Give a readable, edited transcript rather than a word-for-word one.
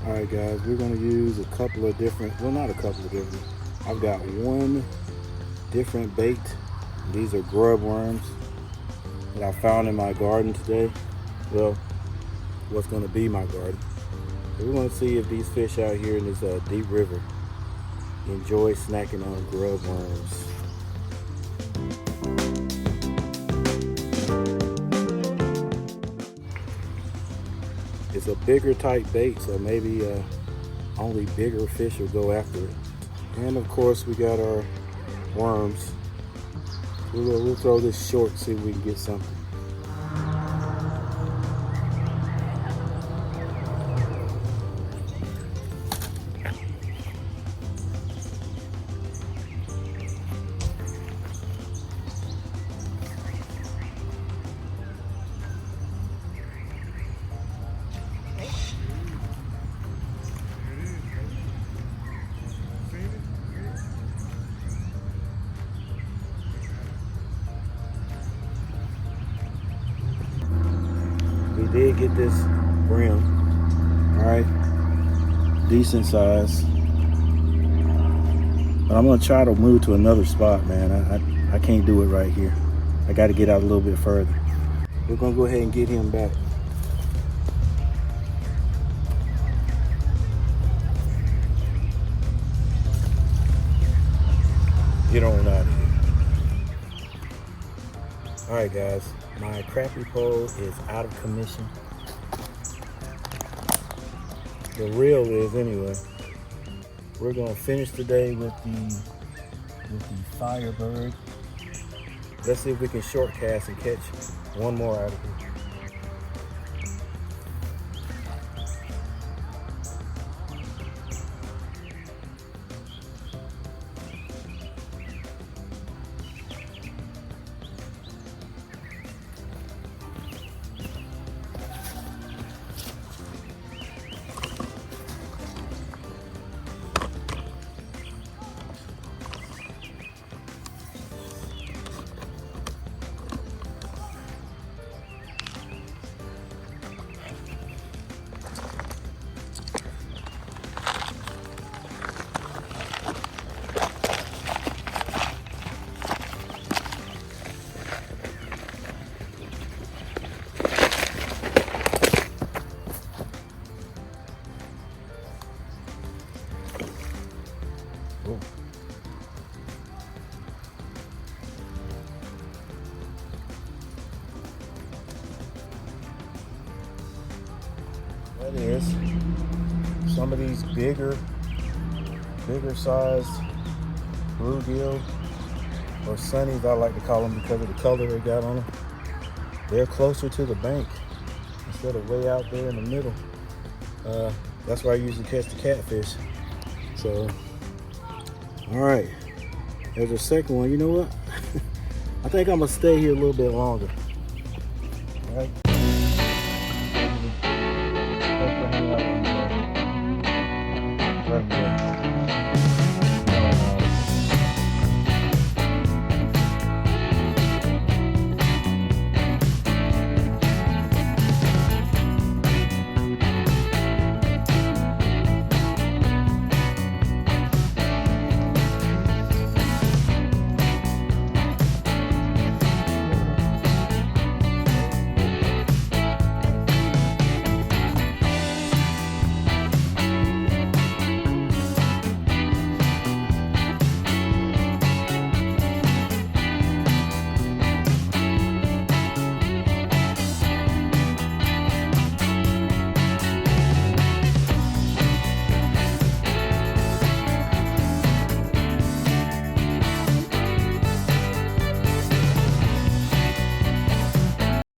Alright guys, we're going to use a couple of different, well not a couple of different, I've got one different bait. These are grub worms that I found in my garden today. Well, what's going to be my garden. So we're going to see if these fish out here in this deep river enjoy snacking on grub worms. It's a bigger type bait, so maybe only bigger fish will go after it. And of course we got our worms. We'll throw this short, see if we can get something. We did get this brim, all right, decent size. But I'm gonna try to move to another spot, man. I can't do it right here. I got to get out a little bit further. We're gonna go ahead and get him back. Get on out of here. All right, guys. My crappie pole is out of commission. The reel is anyway. We're gonna finish today with the Firebird. Let's see if we can short cast and catch one more out of here. Oh. That is some of these bigger sized bluegill or sunnies, I like to call them because of the color they got on them. They're closer to the bank instead of way out there in the middle. That's where I usually catch the catfish. So, all right, there's a second one. You know what? I think I'm gonna stay here a little bit longer. All right.